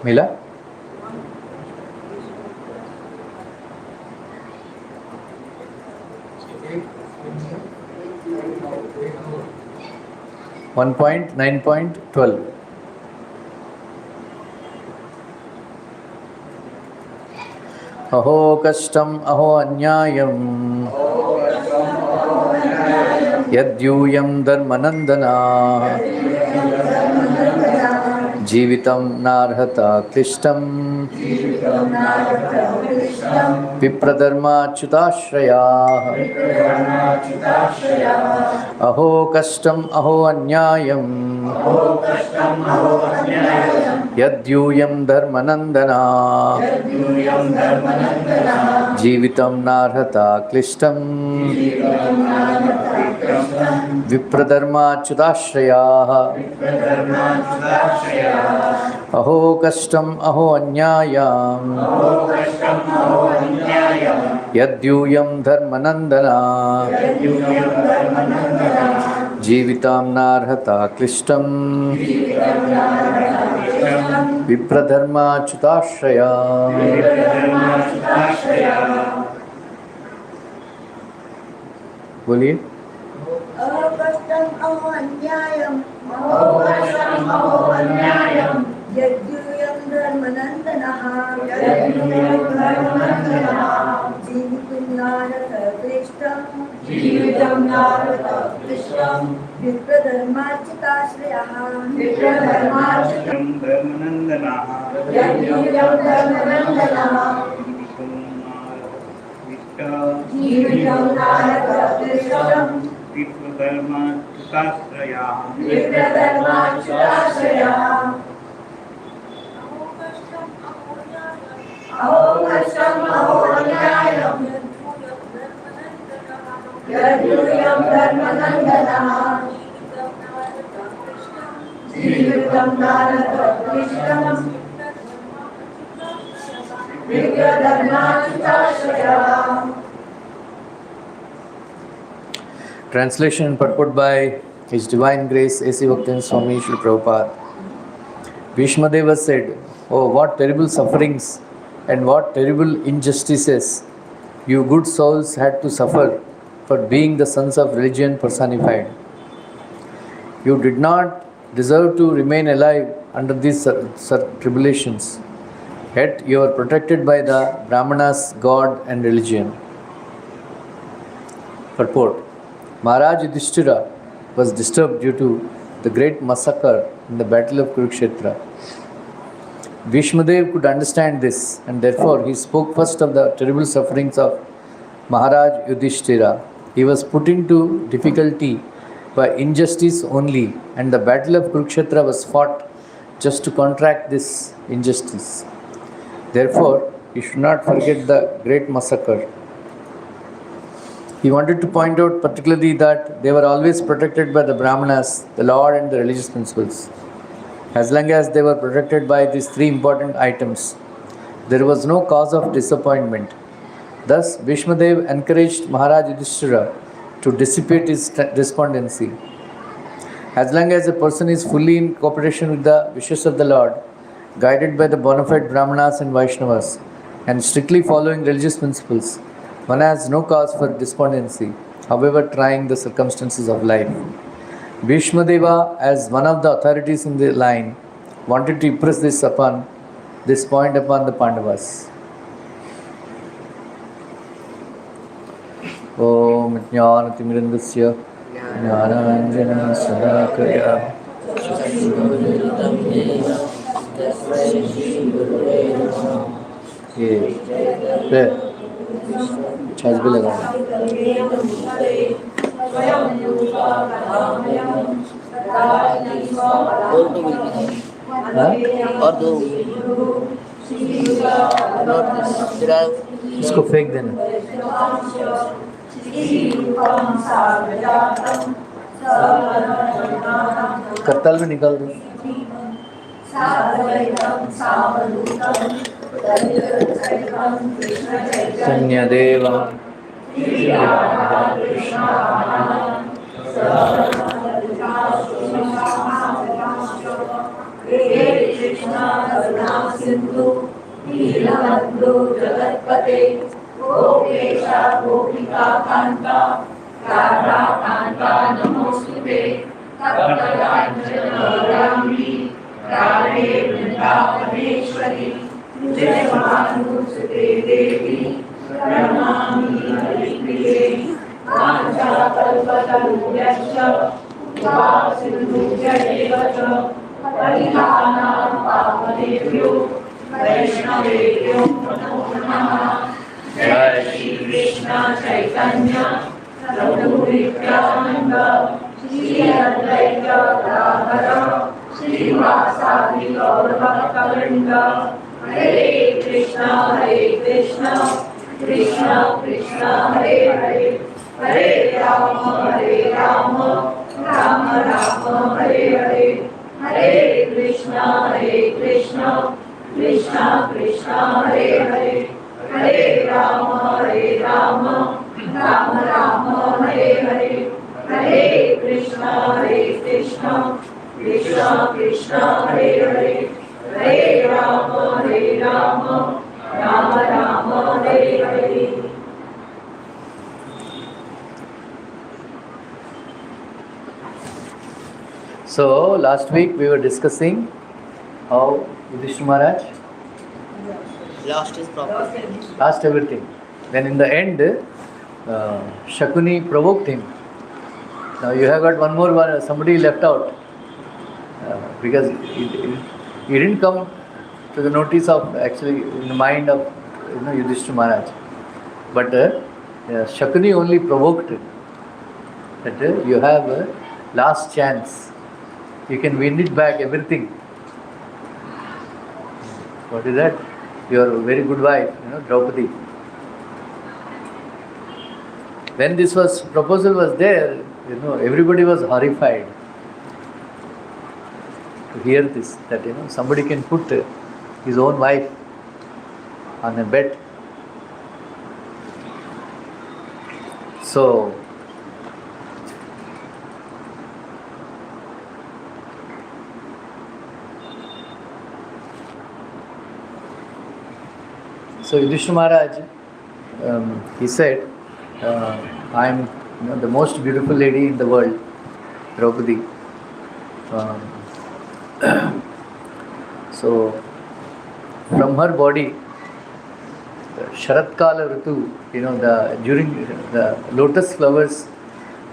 Mila? One point 9.12. अहो कष्टम अहो अन्यायम यद्यूयं धर्मनंदना जीवितं नार्हता क्लिष्टं विप्रधर्माच्युताश्रयाः अहो कष्टम अहो अन्यायम यद्यूयं धर्मनंदना जीवितं नार्हता क्लिष्टं विप्रधर्माच्युताश्रयाः अहो कष्टम अहो अन्यायं यद्यूयं धर्मनंदना जीवितं नार्हता क्लिष्टं विप्रधर्माच्युताश्रयाः बोलिए। अहो कष्टम अहो अन्यायम यद्यूयं धर्मनंदनः जीवितुं नार्हता क्लिष्टं विप्रधर्माच्युताश्रयाः जीवितुं नार्हता क्लिष्टं विप्रधर्माच्युताश्रयाः अहो कष्टम अहो अन्यायम यद्यूयं धर्मनंदनः जीवितं नार्हता क्लिष्टं विप्रधर्माच्युताश्रयाः। Translation and purport by His Divine Grace A.C. Bhaktivinoda Swami Srila Prabhupada. Bhishmadeva said, "Oh, what terrible sufferings and what terrible injustices you good souls had to suffer for being the sons of religion personified. You did not deserve to remain alive under these tribulations, yet you are protected by the Brahmanas, God and religion." Purport. Maharaj Yudhishthira was disturbed due to the great massacre in the battle of Kurukshetra. Bhishmadev could understand this, and therefore he spoke first of the terrible sufferings of Maharaj Yudhishthira. He was put into difficulty by injustice only, and the battle of Kurukshetra was fought just to counteract this injustice. Therefore, you should not forget the great massacre. He wanted to point out particularly that they were always protected by the Brahmanas, the Lord and the religious principles. As long as they were protected by these three important items, there was no cause of disappointment. Thus, Bhishmadev encouraged Maharaj Yudhishthira to dissipate his despondency. As long as a person is fully in cooperation with the wishes of the Lord, guided by the bona fide Brahmanas and Vaishnavas, and strictly following religious principles, one has no cause for despondency, however trying the circumstances of life. Bhishmadeva, as one of the authorities in the line, wanted to impress this point upon the Pandavas. Om Jnanatimidandasya Jnananjana Sadakaya छाछ भी लगा और दो इसको फेंक देना। करताल में निकाल दो। धन्यदेवा करुणा सिंधु दीनबंधु जगत्पते गोपेश गोपिका कांता राधा कांता नमोस्तुते तप्तकांचन गौरांगी राधे वृंदावनेश्वरी जयमानुसुते देवी प्रणमामि हरिप्रिये वाञ्छाकल्पतरुभ्यश्च कृपासिन्धुभ्य एव च पतितानां पावनेभ्यो वैष्णवेभ्यो नमो नमः। जय श्री कृष्ण चैतन्य प्रभु नित्यानंद श्री अद्वैत गदाधर श्रीवासादि गौरभक्तवृंद। हरे Krishna Krishna Krishna Hare Hare Hare Ram Ram Ram Hare Hare Hare Krishna Krishna Krishna Hare Hare Hare Ram Ram Ram Hare Hare Hare Krishna Krishna Krishna Hare Hare Hare Ram Ram Ram Hare Hare. So last week we were discussing how Yudhishthira Maharaj Lost his property. lost everything. Then in the end, Shakuni provoked him. Now you have got one more one, somebody left out because he didn't come to the notice of actually in the mind of Yudhishthira Maharaj, but Shakuni only provoked that you have a last chance. You can win it back everything. What is that? Your very good wife, Draupadi. When this proposal was there, everybody was horrified to hear this, that somebody can put his own wife on a bet. So Yudhishthira Maharaj, he said, I am the most beautiful lady in the world, Draupadi. So from her body, Sharatkala Ritu, during the lotus flowers,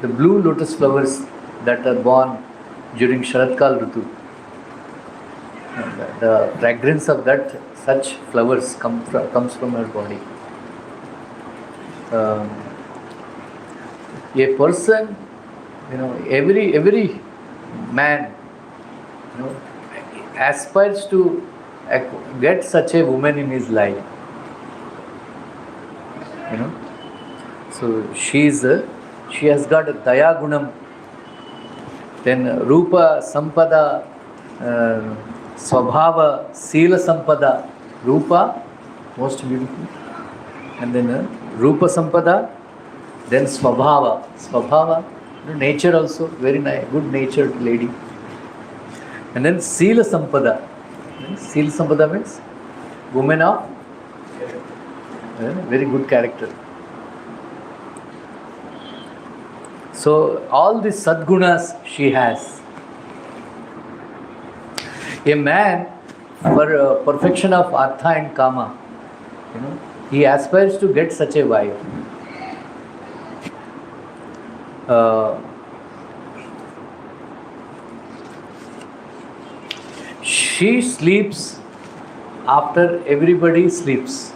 the blue lotus flowers that are born during Sharatkala Ritu, the fragrance of that such flowers comes from her body. A person, every man, aspires to get such a woman in his life. So she has got a daya gunam, then rupa sampada, swabhava, sila sampada. Rupa, most beautiful, and then rupa sampada, then swabhava, nature also, very nice, good natured lady, and then sila sampada. Sila sampada means woman of very good character. So all these sadgunas she has. A man, for perfection of artha and kama, he aspires to get such a wife. She sleeps after everybody sleeps,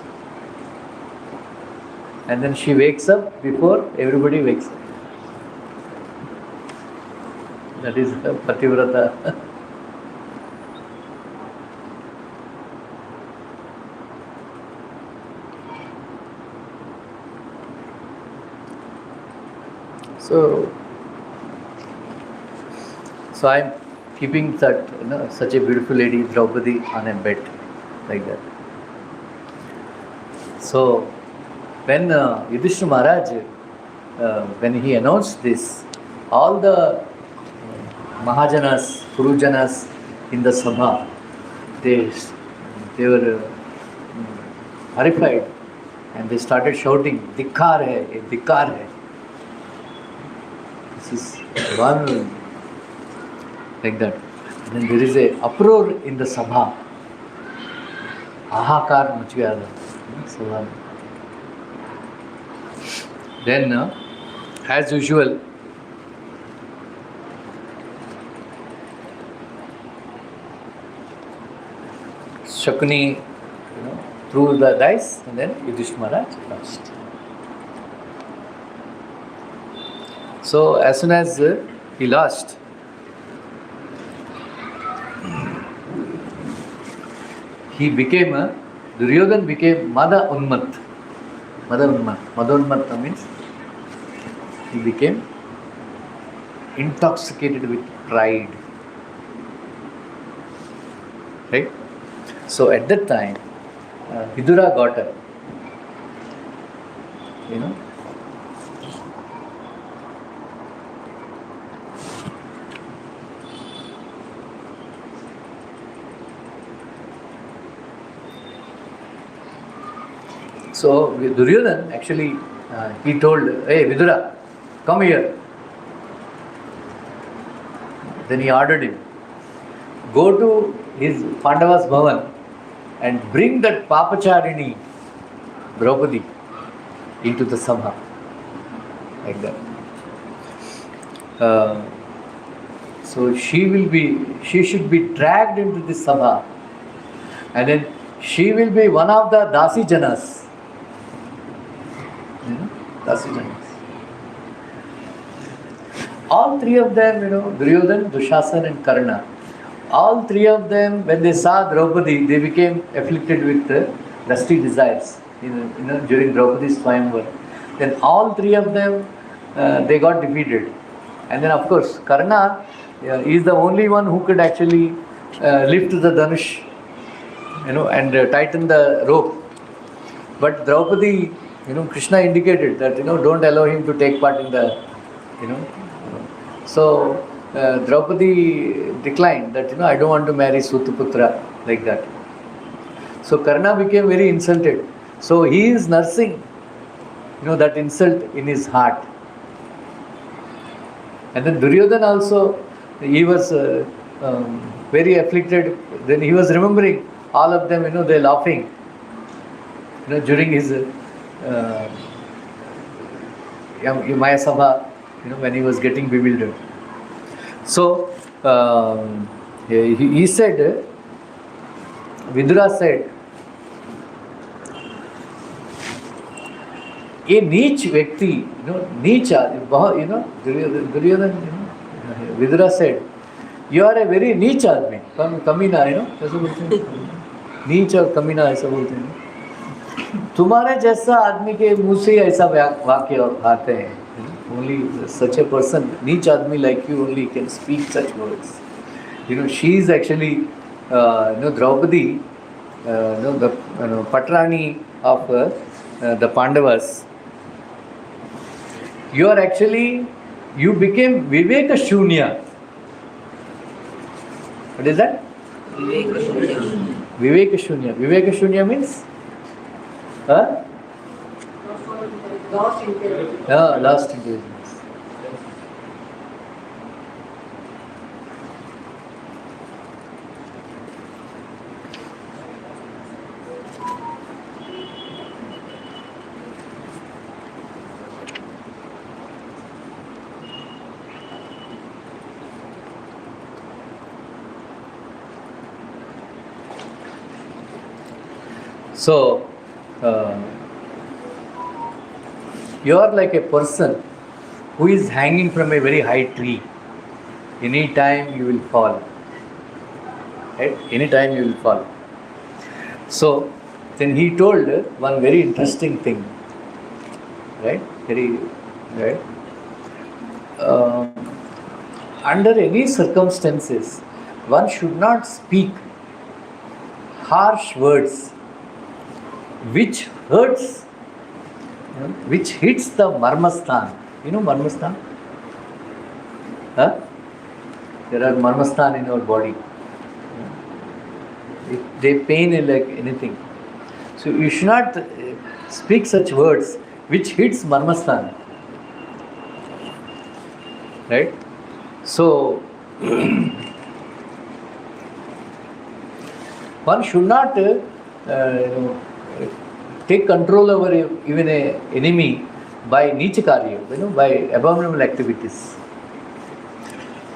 and then she wakes up before everybody wakes up. That is Pativrata. So I am keeping that such a beautiful lady Draupadi on a bed like that. So when Yudhishthira Maharaj, when he announced this, all the Mahajanas, Kurujanas in the Sabha, they were horrified, and they started shouting, "Dikkar hai, ye dikkar hai." This is one like that. And then there is a uproar in the sabha. Ahakar mach gaya tha sabha mein. Then, as usual, Shakuni, threw the dice, and then Yudhishthira Maharaj lost. So as soon as he lost, he became Duryodhan became Mada Unmat. Mada Unmat means he became intoxicated with pride. Right? So at that time, Vidura got up. So Duryodhan actually, he told, "Hey Vidura, come here." Then he ordered him, "Go to his Pandavas Bhavan and bring that Papacharini, Draupadi, into the Sabha." Like that. So she should be dragged into this Sabha, and then she will be one of the Dasi Janas. Dasi Janas. All three of them, Duryodhan, Dushasana and Karna, all three of them, when they saw Draupadi, they became afflicted with lusty desires during Draupadi's Swayamvar. Then all three of them, they got defeated. And then of course, Karna is the only one who could actually lift the Dhanush, and tighten the rope. But Draupadi, Krishna indicated that, don't allow him to take part in the, So Draupadi declined that, I don't want to marry Sutaputra, like that. So Karna became very insulted. So he is nursing, that insult in his heart. And then Duryodhan also, he was very afflicted. Then he was remembering all of them, they're laughing, during his Maya Sabha, when he was getting bewildered. So he said, Vidura said, a नीच व्यक्ति, नीच, Duryodhan, Vidura said, you are a very नीच आदमी, कमीना, ऐसा बोलते हैं, नीच और कमीना ऐसा बोलते हैं. तुम्हारे जैसा आदमी के मुंह से ऐसा वाक्य आते हैं. Only such a person, नीच आदमी like you only can speak such words. She is actually, Draupadi, the Patrani of the Pandavas. You became Viveka Shunya. What is that? Viveka Shunya. Viveka Shunya means? Lost intelligence. Lost intelligence. So, you are like a person who is hanging from a very high tree. Any time you will fall. Right? Any time you will fall. So, then he told one very interesting thing. Right? Right? Under any circumstances, one should not speak harsh words which hurts, which hits the marmastan. Marmastan? There are marmastan in our body. They pain like anything. So you should not speak such words which hits Marmasthana. Right? So one should not take control over even an enemy by nicha karya, by abominable activities.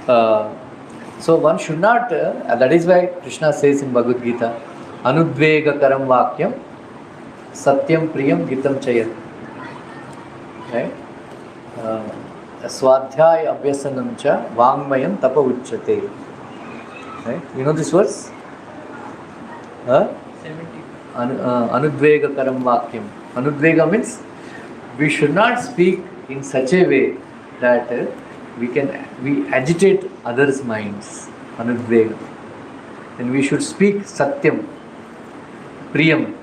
So one should not, that is why Krishna says in Bhagavad Gita, Anudvega karam vakyam, satyam priyam gitam chayat. Right? Swadhyaya abhyasanam cha vangmayam tapa uchyate. Right? You know this verse? 70. Anudvega karam vakyam. Anudvega means we should not speak in such a way that we agitate others' minds. Anudvega. Then we should speak satyam, priyam.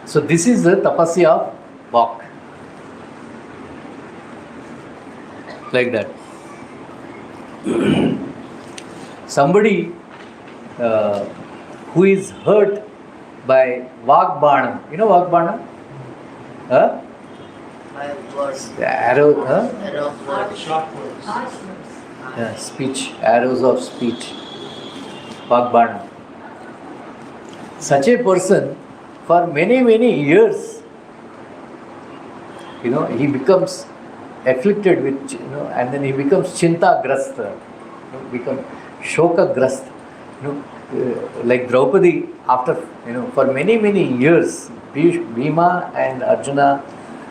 So this is the tapasya of Vak. Like that. Somebody who is hurt by Vagbana. You know Vagbana? Huh? By words. The arrow, Arrow of words. Harsh words. yeah, speech, arrows of speech. Vagbana. Such a person, for many, many years, he becomes afflicted with, and then he becomes chinta-grasta, become shoka-grasta. Like Draupadi, after, for many, many years, Bhima and Arjuna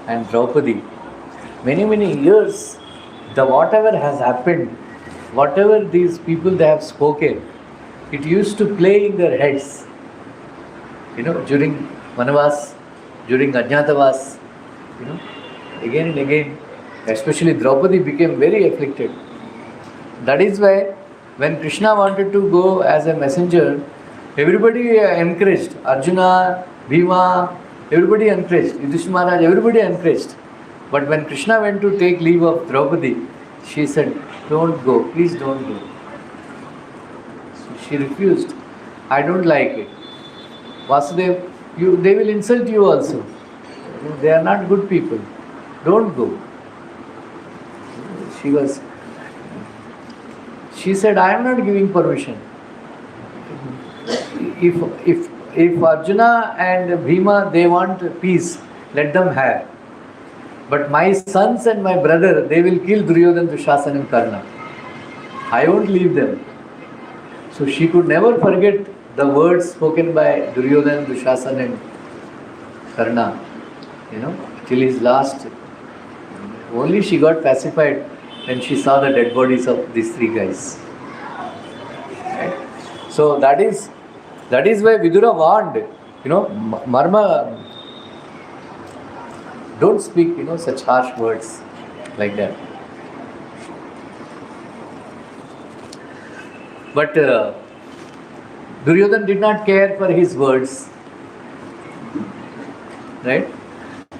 and Draupadi, many, many years, whatever has happened, whatever these people they have spoken, it used to play in their heads. During Vanavas, during Ajnatavas, again and again, especially Draupadi became very afflicted. That is why when Krishna wanted to go as a messenger, everybody encouraged. Arjuna, Bhima, everybody encouraged. Yudhishthira Maharaj, everybody encouraged. But when Krishna went to take leave of Draupadi, she said, "Don't go, please don't go." So she refused. "I don't like it. Vasudev, they will insult you also. They are not good people. Don't go." She said, "I am not giving permission. If Arjuna and Bhima, they want peace, let them have. But my sons and my brother, they will kill Duryodhana, Dushasana and Karna. I won't leave them." So she could never forget the words spoken by Duryodhana, Dushasana and Karna, till his last. Only she got pacified when she saw the dead bodies of these three guys. Right? So that is why Vidura warned, Marma, don't speak, such harsh words like that. But Duryodhana did not care for his words. Right?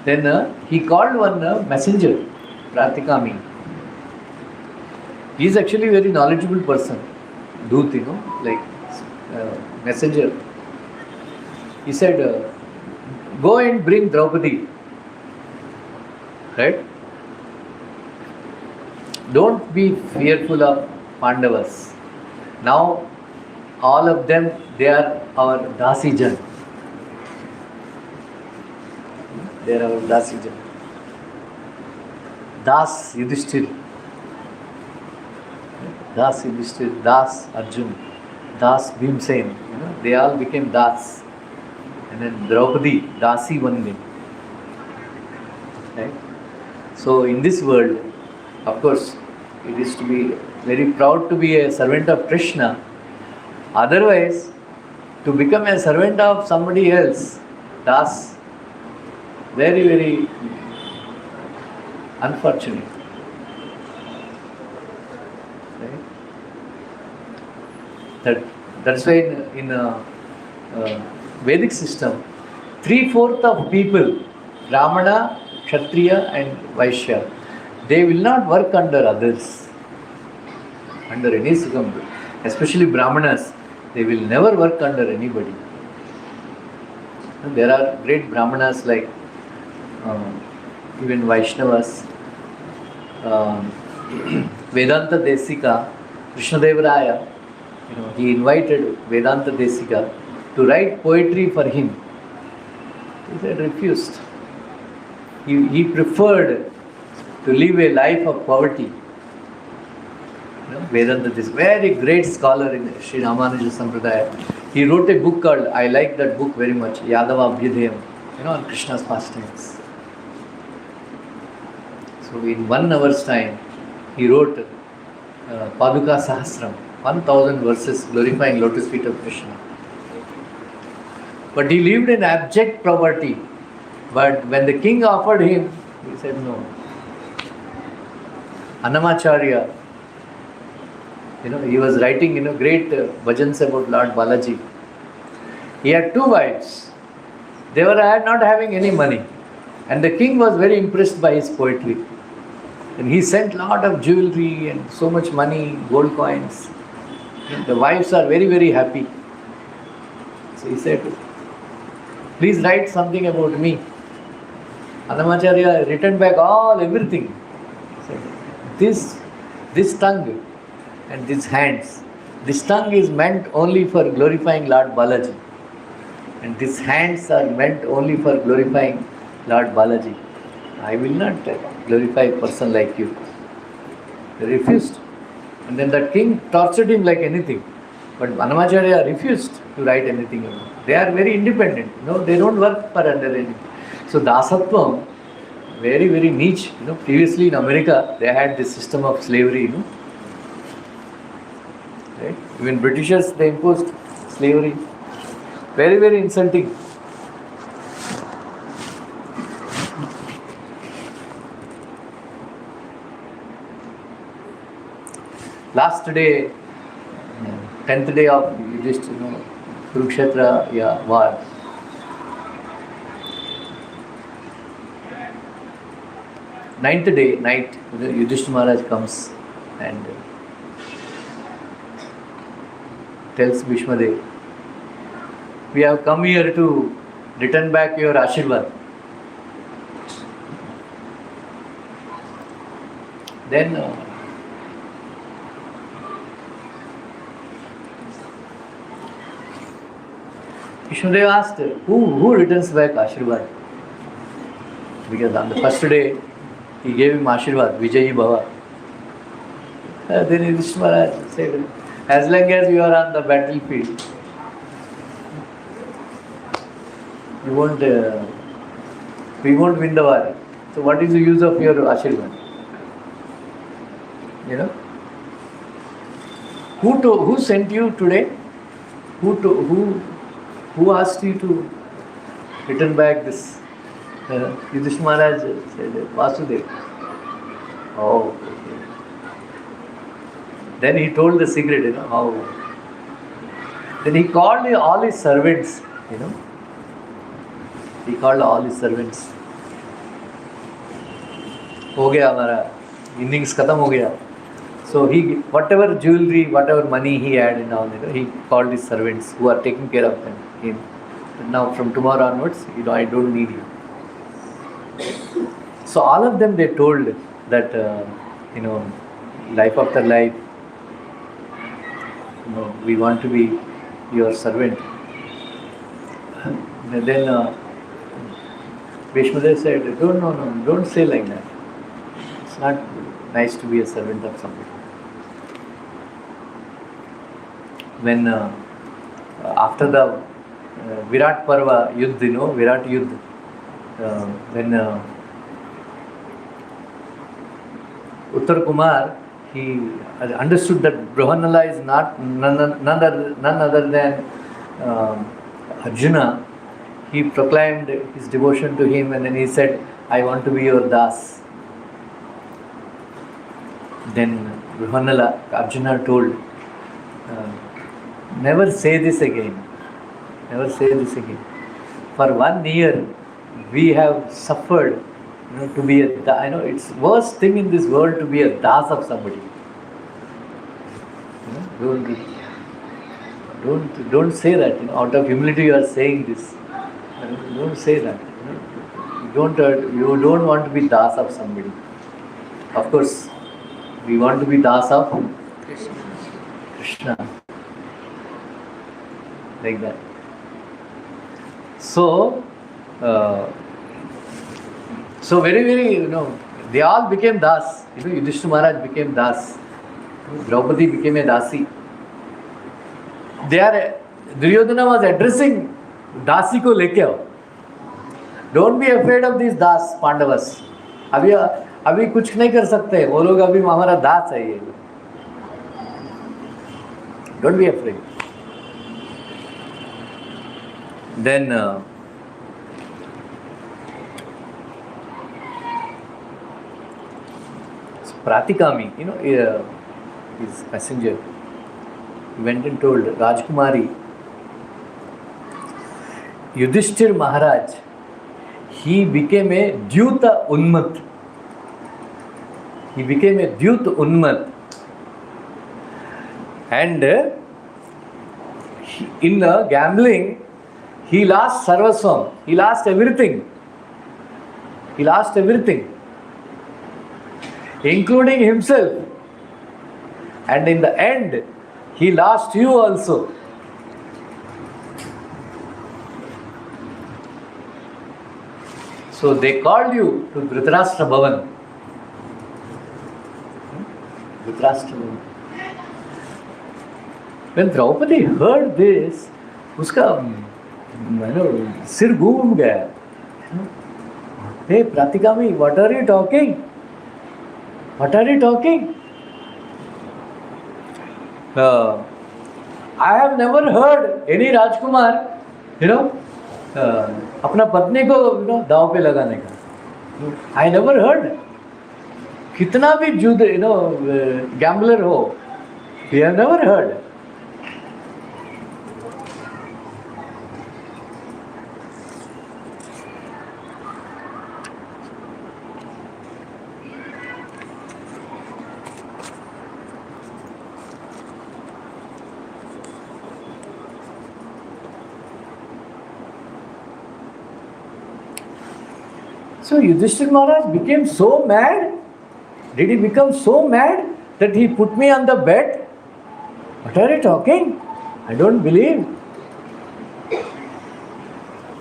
Then he called one messenger, Pratikami. He is actually a very knowledgeable person. Dut, like messenger. He said, "Go and bring Draupadi." Right? Don't be fearful of Pandavas. Now, all of them, they are our Dasijan. They are our Dasijan. Das Yudhishthir. Das Yudhishthir, Das Arjun, Das Bhimsen. They all became Das. And then Draupadi, Dasi Vanni. Right? So in this world, of course, it is to be very proud to be a servant of Krishna. Otherwise, to become a servant of somebody else, that's very, very unfortunate. Right? That's why in Vedic system, 3/4 of people, Brahmana, Kshatriya and Vaishya, they will not work under others. under any circumstance. Especially Brahmanas, they will never work under anybody. There are great Brahmanas like even Vaishnavas, Vedanta Desika, Krishnadeva Raya, he invited Vedanta Desika to write poetry for him. He said refused. He preferred to live a life of poverty. Vedanta, this very great scholar in Sri Ramanuja Sampradaya, he wrote a book called, I like that book very much, Yadava Abhyudayam, on Krishna's pastimes. So in 1 hour's time, he wrote Paduka Sahasram, 1000 verses glorifying lotus feet of Krishna. But he lived in abject poverty. But when the king offered him, he said no. Annamacharya, he was writing, great bhajans about Lord Balaji. He had 2 wives. They were not having any money. And the king was very impressed by his poetry. And he sent lot of jewelry and so much money, gold coins. The wives are very, very happy. So he said, please write something about me. Annamacharya written back everything. He said, this tongue and these hands. This tongue is meant only for glorifying Lord Balaji. And these hands are meant only for glorifying Lord Balaji. I will not glorify a person like you. They refused. And then the king tortured him like anything. But Annamacharya refused to write anything. They are very independent. They don't work for under anything. So Dasatvam, very, very niche. Previously in America, they had this system of slavery. Right? Even Britishers, they imposed slavery. Very, very insulting. Last day, 10th day of Yudhishthira, Kurukshetra war. Ninth day, night, Yudhishthira Maharaj comes and tells Bhishma Dev, we have come here to return back your Ashirvad. Then Bhishma Dev asked, who returns back Ashirvad? Because on the first day, he gave him Ashirvad, Vijayi Bhava. Then Yudhishthira Maharaj said, as long as you are on the battlefield, we won't win the war. So what is the use of your Ashirvad? Who sent you today? Who asked you to return back this? Yudhishthira Maharaj said, Vasudev. Oh, okay. Then he told the secret, how. Then he called all his servants, He called all his servants. हो गया हमारा innings खत्म हो गया. So he, whatever jewelry, whatever money he had and all, he called his servants who are taking care of him. Now from tomorrow onwards, I don't need you. So all of them, they told that, life after life, we want to be your servant. And then Bhishma Dev said, no, don't say like that. It's not nice to be a servant of somebody. When after the Virat Parva Yuddha, Virat Yuddha, when Uttar Kumar, he understood that Brahmanala is none other than Arjuna. He proclaimed his devotion to him and then he said, I want to be your Das. Then Brahmanala, Arjuna told, never say this again. Never say this again. For 1 year, we have suffered to be a, it's worst thing in this world to be a Das of somebody. Don't say that. Out of humility, you are saying this. Don't say that. You don't want to be das of somebody. Of course, we want to be das of Krishna. Like that. So very, they all became das. Yudhishthira Maharaj became das. Draupadi became a dasi. Duryodhana was addressing dasi ko leke आओ. Don't be afraid of these das Pandavas. अभी कुछ नहीं कर सकते, वो लोग अभी हमारा दास है ये. Don't be afraid. Then Pratikami, his messenger, he went and told Rajkumari, Yudhishthir Maharaj, he became a Dyuta Unmat. He became a Dyuta Unmat. And in gambling, he lost Sarvasvam. He lost everything. He lost everything, including himself. And in the end, he lost you also. So they called you to Dhritarashtra Bhavan. Dhritarashtra Bhavan. When Draupadi heard this, उसका सिर घूम गया. Hey Pratikami, what are you talking? What are you talking? I have never heard any Rajkumar, अपना पत्नी को दाव पे लगाने का. I never heard. कितना भी जुद gambler हो, we have never heard. So Yudhishthira Maharaj became so mad. Did he become so mad that he put me on the bed? What are you talking? I don't believe.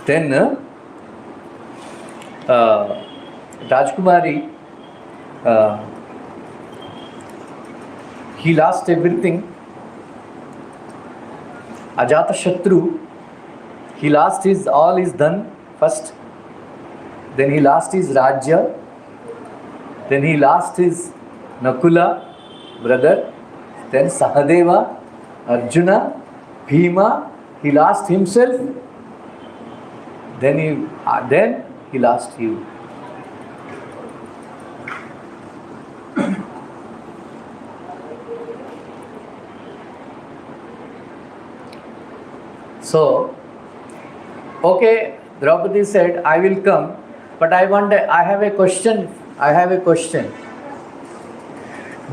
Then Rajkumari, he lost everything. Ajatashatru, he lost all his dhan first. Then he lost his Rajya. Then he lost his Nakula, brother. Then Sahadeva, Arjuna, Bhima. He lost himself. Then he lost you. So, okay, Draupadi said, I will come. But I have a question.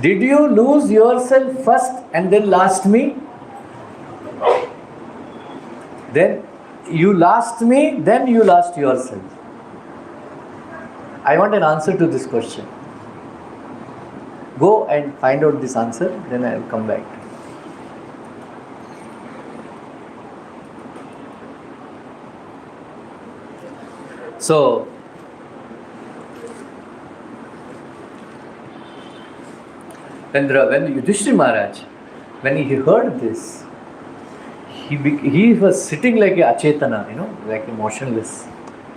Did you lose yourself first and then lost me? Then you lost me, then you lost yourself. I want an answer to this question. Go and find out this answer, then I will come back. So, when Yudhishthira Maharaj, when he heard this, he was sitting like a achetana, like a motionless,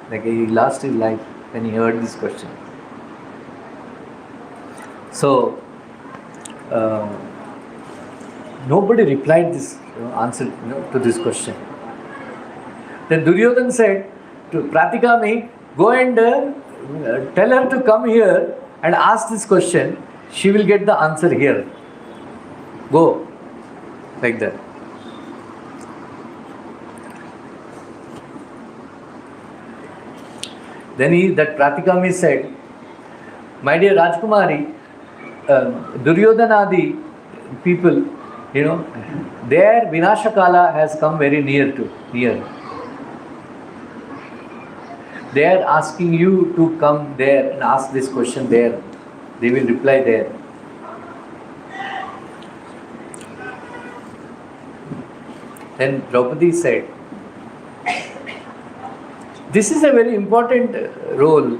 like he lost his life when he heard this question. So, nobody replied this answer to this question. Then Duryodhana said to Pratikami, go and tell her to come here and ask this question. She will get the answer here. Go. Like that. Then that Pratikami said, my dear Rajkumari, Duryodhanadi people, Their Vinashakala has come very near. They are asking you to come there and ask this question there. They will reply there. Then Draupadi said, this is a very important role,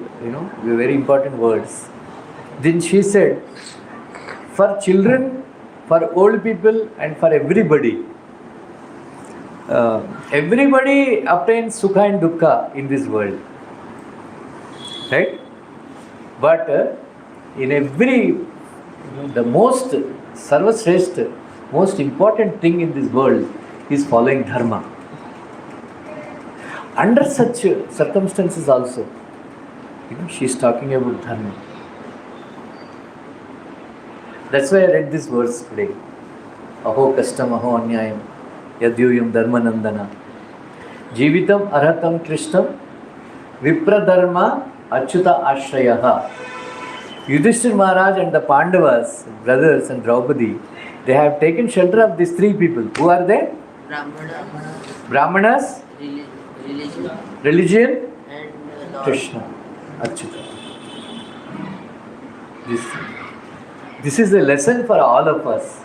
very important words. Then she said, for children, for old people and for everybody, everybody obtains sukha and dukkha in this world. Right? But in every, the most sarvashrestha, most important thing in this world is following dharma. Under such circumstances also, she is talking about dharma. That's why I read this verse today. Aho kastam aho anyayam yadyuyam dharma nandana jivitam arhatam krishtam vipradharma achyuta ashrayaha. Yudhishthira Maharaj and the Pandavas, brothers and Draupadi, they have taken shelter of these three people. Who are they? Brahmanas, religion, and Krishna, Achyuta. This is a lesson for all of us.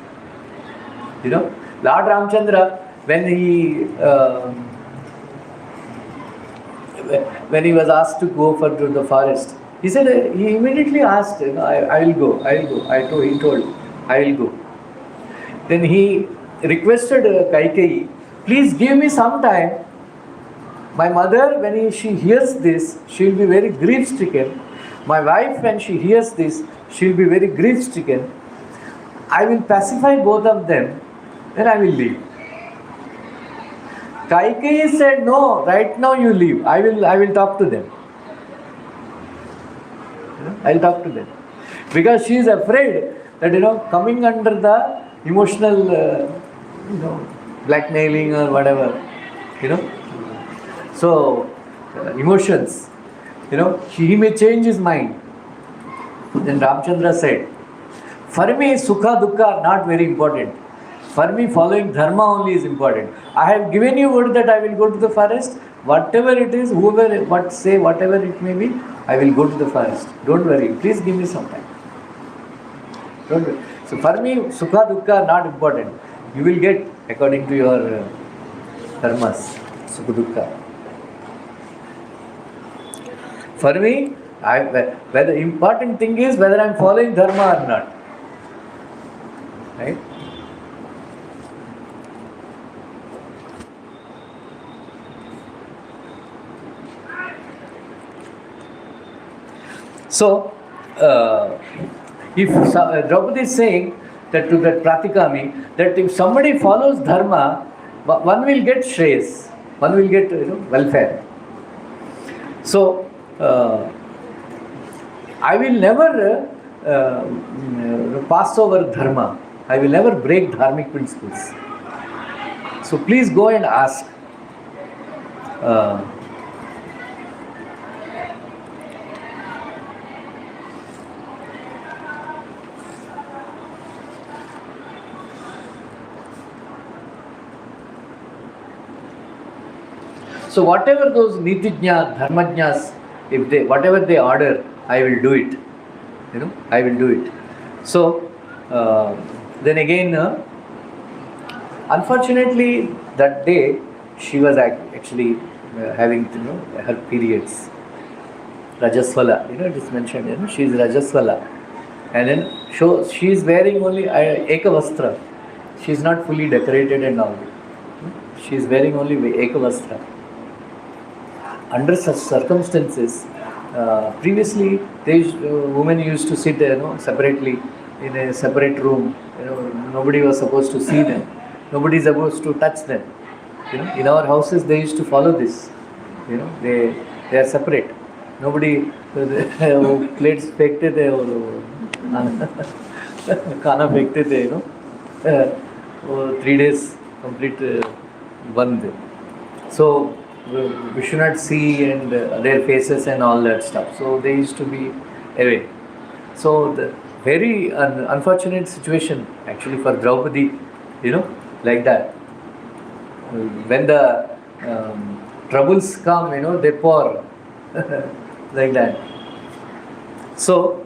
Lord Ramchandra, when he was asked to go to the forest, he said, he immediately asked, I will go. He told, I will go. Then he requested Kaikeyi, please give me some time. My mother, when she hears this, she will be very grief-stricken. My wife, when she hears this, she will be very grief-stricken. I will pacify both of them, then I will leave. Kaikeyi said, no, right now you leave. I will talk to them. I will talk to them. Because she is afraid that, coming under the emotional, blackmailing or whatever, So, emotions, he may change his mind. Then Ramchandra said, for me, sukha, dukkha are not very important. For me, following dharma only is important. I have given you word that I will go to the forest. Whatever it is, whatever it may be, I will go to the forest. Don't worry. Please give me some time. Don't worry. So for me, sukha, dukkha are not important. You will get according to your dharmas, sukha, dukkha. For me, the important thing is whether I am following dharma or not. Right? So, if Draupadi is saying that to that Pratikami, that if somebody follows dharma, one will get shreyas, one will get welfare. So, I will never pass over dharma. I will never break dharmic principles. So please go and ask. So whatever those nitijna, dharmajnas, whatever they order, I will do it. I will do it. So then again, unfortunately, that day she was actually having her periods. Rajaswala, it is mentioned. She is Rajaswala, and then she is wearing only Ekavastra. She is not fully decorated and all. She is wearing only Ekavastra. Under such circumstances, previously women used to sit separately in a separate room. Nobody was supposed to see them. Nobody is supposed to touch them. In our houses they used to follow this. They are separate. Nobody plates फेंकते थे और खाना फेंकते थे. 3 days complete बंद. So we should not see and their faces and all that stuff. So they used to be away. So the very unfortunate situation actually for Draupadi, you know, like that. When the troubles come, you know, they pour like that. So,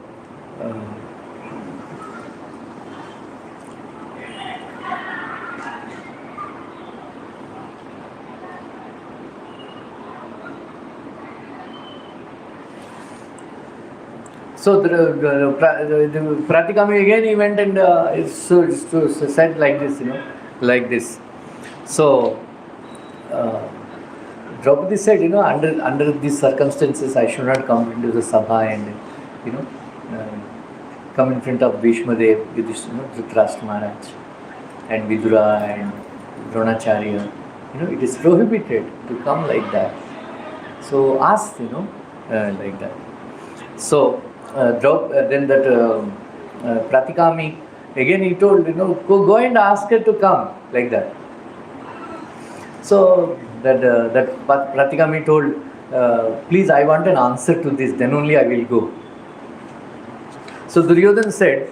so the Pratikami again, he went and said like this, you know, like this. So Draupadi said, you know, under these circumstances, I should not come into the sabha and, you know, come in front of Bhishma Dev, Yudhishthira, Dhritarashtra Maharaj, and Vidura and Dronacharya. You know, it is prohibited to come like that. So ask, you know, like that. So then that Pratikami, again he told, you know, go and ask her to come, like that. So that Pratikami told, please, I want an answer to this, then only I will go. So Duryodhana said,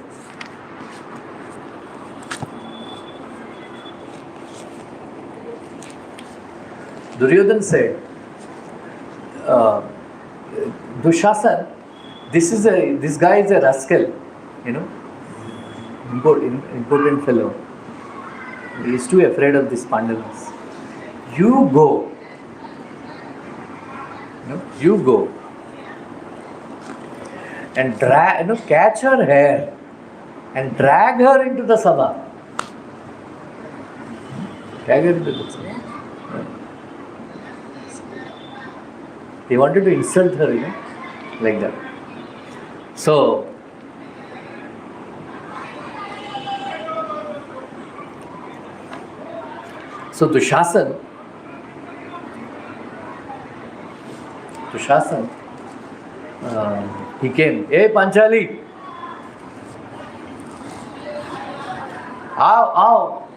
Dushasan, this guy is a rascal, you know, important fellow. He is too afraid of these Pandavas. You go. You go. And catch her hair and drag her into the sabha. Drag her into the sabha. They wanted to insult her, you know, like that. So, Dushasan, he came, hey Panchali, ow,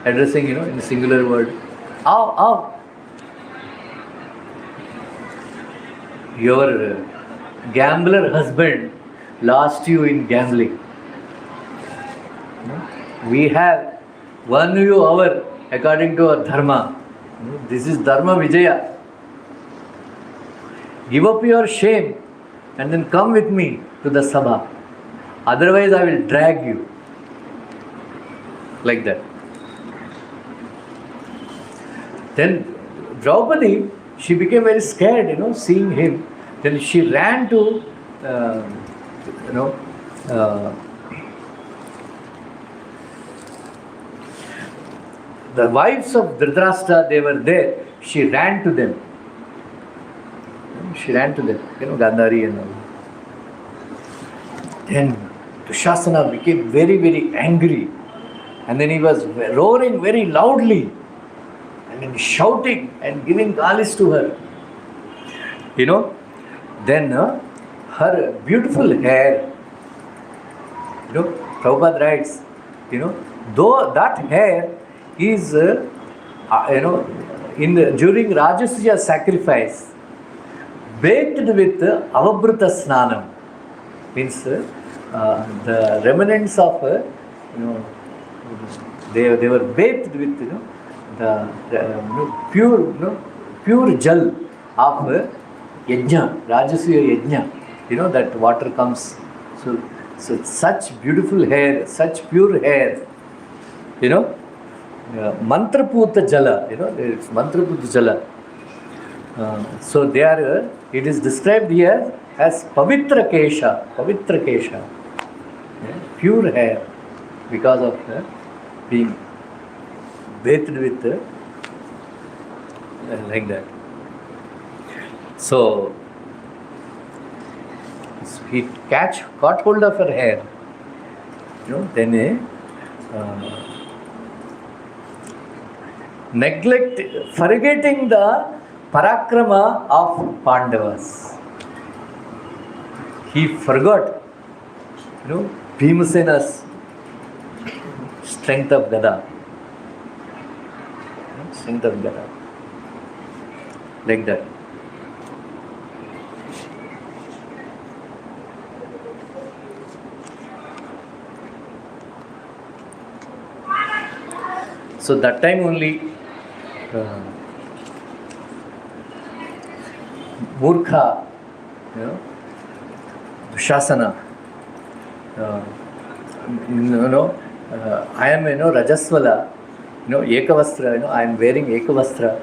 addressing, you know, in a singular word, ow. Your gambler husband lost you in gambling. We have won you over according to our dharma. This is dharma vijaya. Give up your shame and then come with me to the sabha. Otherwise I will drag you. Like that. Then Draupadi, she became very scared, you know, seeing him. Then she ran to, the wives of Dhritarashtra, they were there. She ran to them. You know, Gandhari and all. Then Dushasana became very, very angry. And then he was roaring very loudly. And then shouting and giving galis to her. You know, then her beautiful hair, you know, Prabhupada writes, you know, though that hair is, you know, during Rajasuya sacrifice, baked with avabruta snanam, means the remnants of, you know, they were bathed with, you know, the pure jal of yajna, Rajasuya yajna, you know, that water comes. So such beautiful hair, such pure hair, you know, mantraputa jala, you know, it's mantraputa jala. So they are, it is described here as pavitra kesha, pure hair, because of being bathed with like that. So he caught hold of her hair, you know, then forgetting the parakrama of Pandavas. He forgot, you know, Bhimasena's strength of Gada. Like that. So that time only Murkha, Dushasana, I am, Rajaswala, Ekavastra, I am wearing Ekavastra,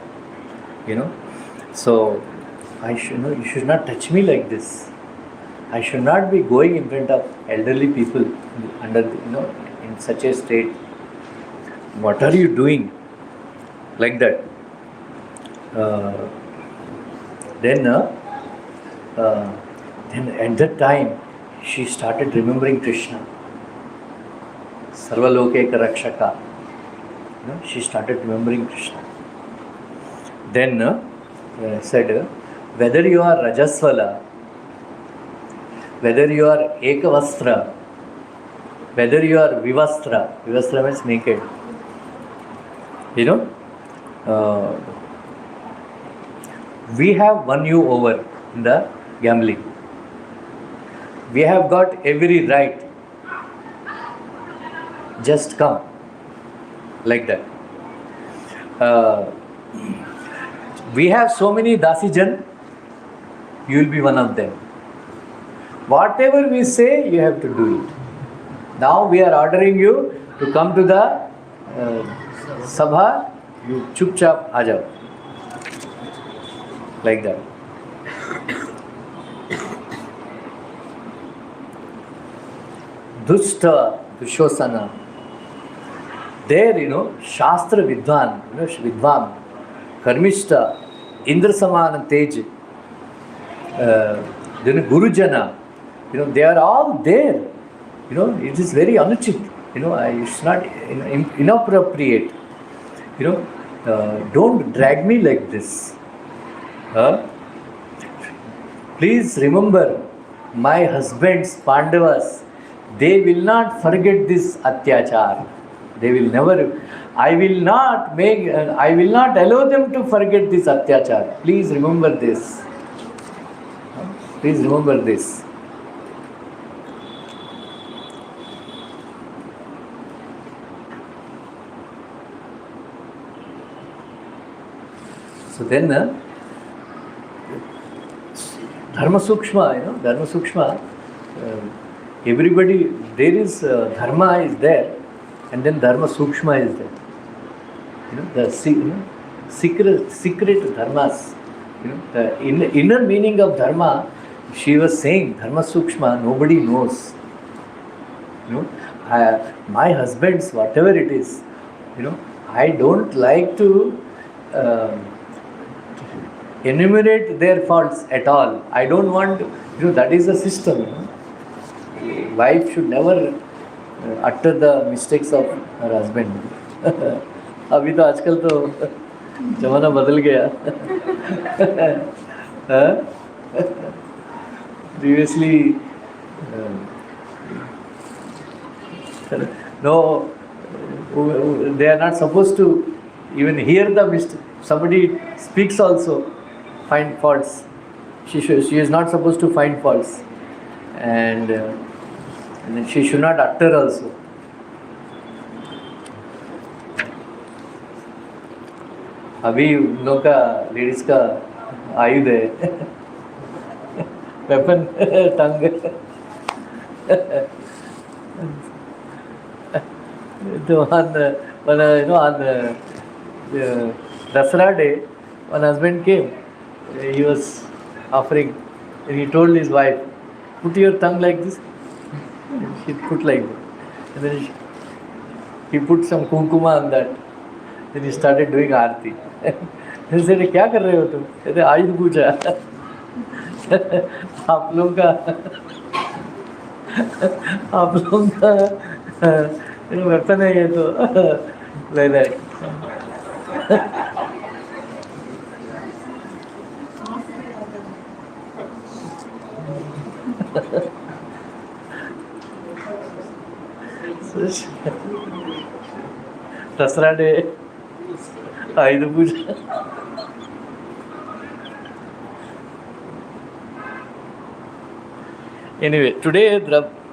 so you should not touch me like this. I should not be going in front of elderly people under, in such a state. What are you doing? Like that. Then at that time, she started remembering Krishna. Sarvalokeka Rakshaka. She started remembering Krishna. Then said, whether you are Rajaswala, whether you are Ekavastra, whether you are Vivastra, Vivastra means naked, we have won you over in the gambling. We have got every right. Just come. Like that. We have so many Dasijan, you will be one of them. Whatever we say, you have to do it. Now we are ordering you to come to the Sabha, you chupchap aa jao. Like that. Dushta, Dushosana. There, Shastra Vidwan, Vidvam, Karmishta, Indra Samana Tej, then Gurujana, they are all there. It is very anuchit. It's not inappropriate. Don't drag me like this. Please remember, my husbands, Pandavas, they will not forget this atyachar. They will never. I will not allow them to forget this atyachar. Please remember this. Please remember this. So then, Dharma Sukshma, Dharma Sukshma, everybody, there is Dharma is there, and then Dharma Sukshma is there. The secret Dharmas, the inner meaning of Dharma, she was saying, Dharma Sukshma, nobody knows. My husbands, whatever it is, I don't like to enumerate their faults at all. I don't want, that is the system. Wife should never utter the mistakes of her husband. अभी तो आजकल तो जमाना बदल गया. Previously, no, they are not supposed to even hear the mistake. Somebody speaks also, find faults. She is not supposed to find faults, and she should not utter also. अभी उन लोग का लेडीज का आयुध है वेपन टंग तो on Dasara day, one husband came, he was offering, and he told his wife, put your tongue like this. She put like that, and then he put some kumkuma on that. Then he started doing Aarti. He said, क्या कर रहे हो तुम? कहते आयुध पूजा. आप लोग का weapon है ये तो ले ले. दसरा day Ayudha Puja. Anyway, today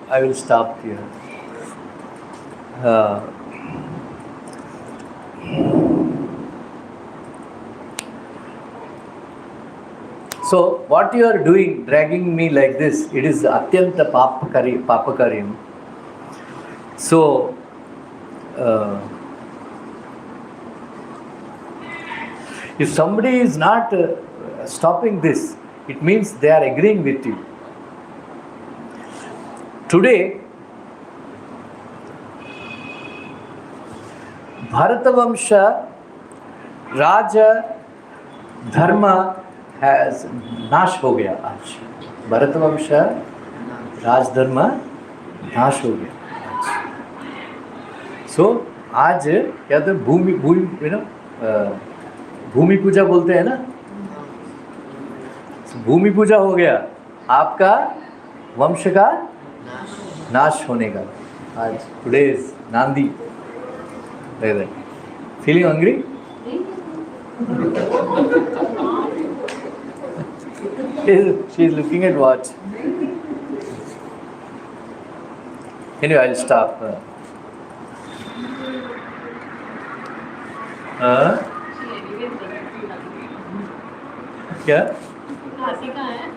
I will stop here. So what you are doing, dragging me like this, it is atyanta papakaryam. So if somebody is not stopping this, it means they are agreeing with you. Today, Bharatavamsha, Raja, Dharma has नाश हो गया आज. Bharatavamsha, Raj Dharma नाश हो गया आज. So आज क्या तो भूमि पूजा बोलते हैं ना, भूमि पूजा हो गया, आपका वंश का नाश होने का आज. टुडे इज नांदी. Feeling hungry? She is looking at watch. Anyway, I'll stop. क्या? हाथी कहाँ है?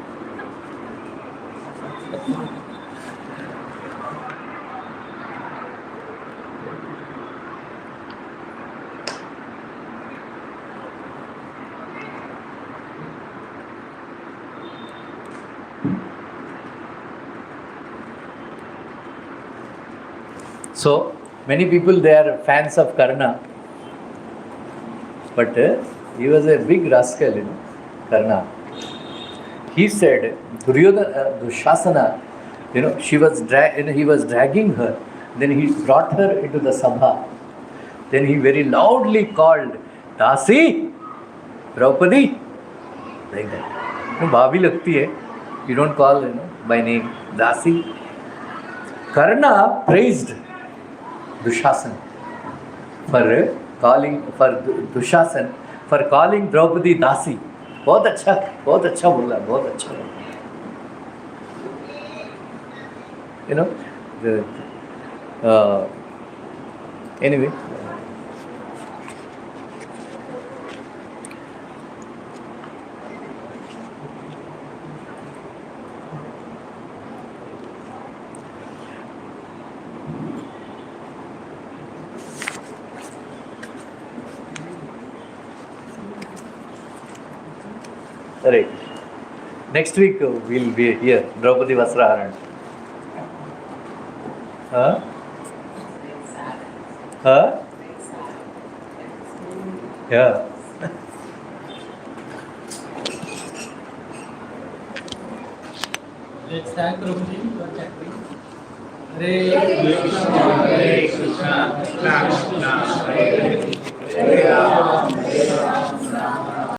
So many people, they are fans of Karna, but he was a big rascal, Karna. He said Dushasana, she was he was dragging her. Then he brought her into the sabha. Then he very loudly called, Dasi, Draupadi, like that. Bhabhi lagti hai. You don't call by name Dasi. Karna praised Dushasana for calling Draupadi Dasi. बहुत अच्छा बोला, बहुत अच्छा. Anyway. Right. Next week we'll be here, Draupadi Vasraharan. Huh? Huh? Yeah. Let's thank Draupadi for chatting. Hare Krishna, Hare Krishna, Krishna Krishna, Hare Hare, Hare Rama, Hare Rama.